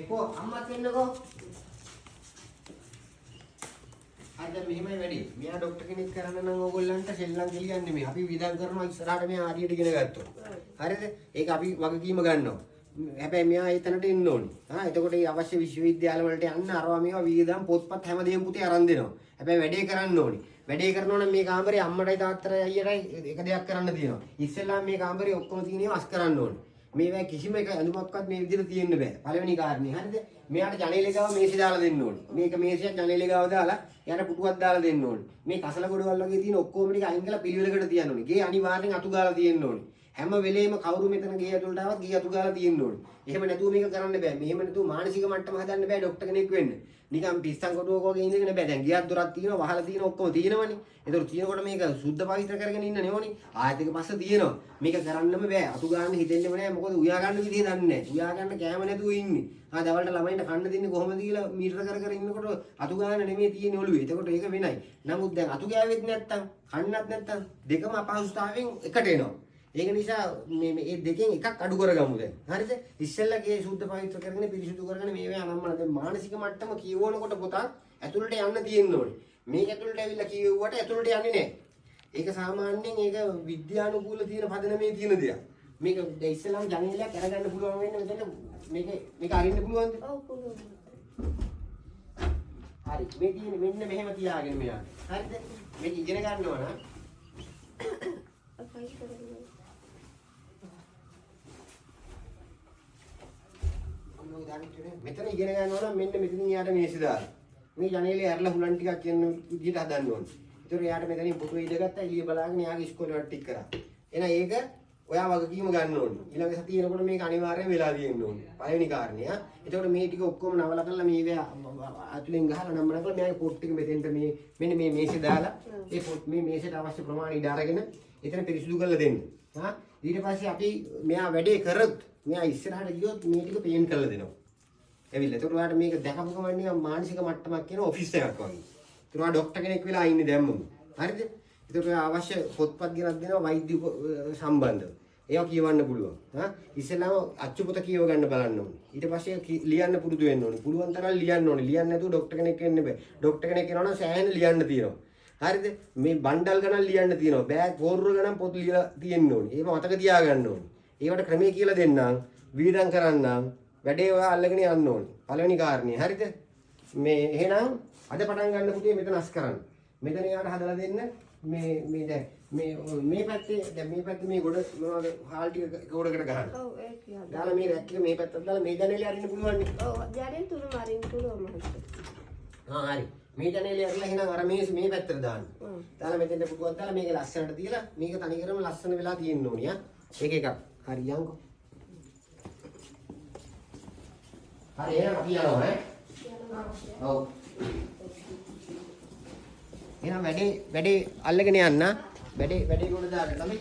Ko අම්මත් එන්නකෝ. අද මෙහෙමයි වැඩි. මෙයා ડોක්ටර් කෙනෙක් කරන්න නම් ඕගොල්ලන්ට සෙල්ලම් දෙලියන්නේ මේ. අපි විඳන් කරනවා ඉස්සරහට මෙයා හරියට ඉගෙන ගත්තොත්. හරිද? ඒක අපි වගකීම ගන්නවා. හැබැයි මෙයා එතනට එන්න ඕනේ. එතකොට මේ අවශ්‍ය විශ්වවිද්‍යාල වලට යන්න අරවා මේවා වියදම් පොත්පත් හැමදේම පුතේ අරන් දෙනවා. හැබැයි වැඩේ කරන්න ඕනේ. වැඩේ කරනවා නම් මේ කාමරේ අම්මටයි තාත්තටයි අයියටයි එක දෙයක් කරන්න තියෙනවා. ඉස්සෙල්ලා මේ කාමරේ ඔක්කොම තියෙනවා අස් කරන්න ඕනේ. මේවා කිසිම එක ඇඳුමක්වත් මේ විදිහට තියෙන්න බෑ. පළවෙනි කාරණේ. හරිද? මෙයාට ජනේලේ ගාව මේසෙ දාලා දෙන්න ඕනේ. මේක මේසෙන් ජනේලේ ගාව දාලා එයාට පුටුවක් දාලා දෙන්න ඕනේ. මේ කසල ගොඩවල් වගේ තියෙන ඔක්කොම ටික අයින් කරලා පිළිවෙලකට තියන්න ඕනේ. ගේ අනිවාර්යෙන් අතු ගාලා තියෙන්න ඕනේ. හැම වෙලේම කවුරු මෙතන ගේ ඇතුළට ආවත් ගේ අතු ගාලා තියෙන්න ඕනේ. එහෙම නැතුව මේක කරන්න බෑ. මෙහෙම නැතුව මානසික මට්ටම හදන්න බෑ ડોක්ටර් කෙනෙක් වෙන්න. නිකන් පිස්සන් කොටුවක වගේ ඉඳගෙන බෑ. දැන් ගියක් දොරක් තියෙනවා, වහලා තියෙනවා, ඔක්කොම තියෙනවනේ. ඒතර තියෙනකොට මේක සුද්ධ පවිත්‍ර කරගෙන ඉන්න නෙවෙයි. ආයෙත් එක පස්ස තියෙනවා. මේක කරන්නම බෑ. අතු ගන්න හිතෙන්නෙම නෑ. මොකද උයා ගන්න විදිය දන්නේ නෑ. උයා ගන්න කෑම නැතුව ඉන්නේ. දවල්ට ළමයින්ට කන්න දෙන්නේ කොහොමද කියලා මීටර කර ඉන්නකොට අතු ගන්න නෙමෙයි තියෙන්නේ ඔළුවේ. එතකොට ඒක වෙනයි. නමුත් දැන් අතු ගෑවෙත් නැත්තම්, කන්නත් නැත්තම් දෙකම අපහසුතාවයෙන් එකට එනවා. ඒක නිසා මේ දෙකෙන් එකක් අඩු කරගමු දැන්. හරිද? ඉස්සෙල්ලා ගේ සුද්ධ පවිත්‍ර කරගෙන පිරිසිදු කරගෙන මේවා අනම්මන දැන් මානසික මට්ටම කියවනකොට පොතක් ඇතුළට යන්න තියෙන්න ඕනේ. මේක ඇතුළට ඇවිල්ලා කියවුවට ඇතුළට යන්නේ නැහැ. ඒක සාමාන්‍යයෙන් ඒක විද්‍යානුකූල තියෙන පදනමේ තියෙන දෙයක්. මේක දැන් ඉස්සෙල්ලාම ජනේලයක් අරගන්න පුළුවන් වෙන්නේ මෙතන මේක අරින්න පුළුවන්ද? ඔව් පුළුවන්. හරි. මේ තියෙන්නේ මෙන්න මෙහෙම තියාගෙන මෙයා. හරිද? මේක ඉගෙන ගන්නවා නම් අපයි කරන්නේ මෙතන ඉගෙන ගන්නවා නම් මෙන්න මෙතනින් යාට මේසෙ දාලා. මේ ජනේලේ ඇරලා හුලන් ටිකක් කියන විදිහට හදන්න ඕනේ. ඒතර යාට මෙතනින් පුටුවේ ඉඳගත්තා එළිය බලාගෙන යාගේ ඉස්කෝලේ වට ටික කරා. එහෙනම් ඒක ඔයා වගකීම ගන්න ඕනේ. ඊළඟ සතියේ එනකොට මේක අනිවාර්යෙන් වෙලා තියෙන්න ඕනේ. පළවෙනි කාරණය. ඒතකොට මේ ටික ඔක්කොම නවලා කරලා මේ අතුලෙන් ගහලා නම්බර කරලා මෙයාගේ පොට් ටික මෙතෙන්ට මේ මෙන්න මේ මේසෙ දාලා ඒ පොට් මේ මේසෙට අවශ්‍ය ප්‍රමාණය ඉඩ අරගෙන එතන පිරිසිදු කරලා දෙන්න. ඊට පස්සේ අපි මෙයා වැඩේ කරොත් මෙයා ඉස්සරහට ගියොත් මේ ටික පේන් කරලා දෙනවා. එවිල්ලා ඒකට ඔයාලට මේක දැකපු ගමන් නිකන් මානසික මට්ටමක් කියන ඔෆිස් එකක් වගේ. ඒකට ඔයා ડોක්ටර් කෙනෙක් වෙලා ඉන්නේ දැම්මම. හරිද? ඒකට ඔයා අවශ්‍ය පොත්පත් ගෙනත් දෙනවා වෛද්‍ය සම්බන්ධව. ඒවා කියවන්න පුළුවන්. ඉස්සෙල්ලාම අච්චු පොත කියව ගන්න බලන්න ඕනේ. ඊට පස්සේ ලියන්න පුරුදු වෙන්න ඕනේ. පුළුවන් තරම් ලියන්න ඕනේ. ලියන්න නැතුව ડોක්ටර් කෙනෙක් වෙන්න බෑ. ડોක්ටර් කෙනෙක් වෙනවා නම් සෑහෙන ලියන්න තියෙනවා. හරිද? මේ බණ්ඩල් ගණන් ලියන්න තියෙනවා. බෑග් පෝරුව ගණන් පොත් ලියලා තියෙන්න ඕනේ. ඒව මතක තියාගන්න ඕනේ. ඒවට ක්‍රමයේ කියලා දෙන්නම්. වීදම් කරන්නම්. වැඩේ ඔයා අල්ලගෙන යන්න ඕනේ. පළවෙනි කාරණේ. හරිද? මේ එහෙනම් අද පටන් ගන්න පුතේ මෙතන අස් කරන්න. මෙතන යාට හදලා දෙන්න. මේ දැන් මේ පැත්තේ දැන් මේ පැත්තේ මේ ගොඩ මොනවද හාල් ටික ගොඩකට ගහන්න. ඔව් ඒක කියන්න. දාලා මේ රැක් එක මේ පැත්තට දාලා මේ ජනේලේ අරින්න පුළුවන් නේ. ඔව් ජනේලේ තුනම අරින්න පුළුවන් මහත්තයා. හරි. මේ ජනේලේ අරලා එහෙනම් අර මේ පැත්තට දාන්න. දාලා මෙතෙන්ට පුටුවක් දාලා මේක ලස්සනට තියලා මේක තනිකරම ලස්සන වෙලා තියෙන්න ඕනිය. ඒක එකක්. හරි යන්කෝ. හරි එහෙනම් අපි යනවා ඈ. ඔව්. එහෙනම් වැඩේ අල්ලගෙන යන්න. වැඩේ ගොඩ දාන්න ළමයි.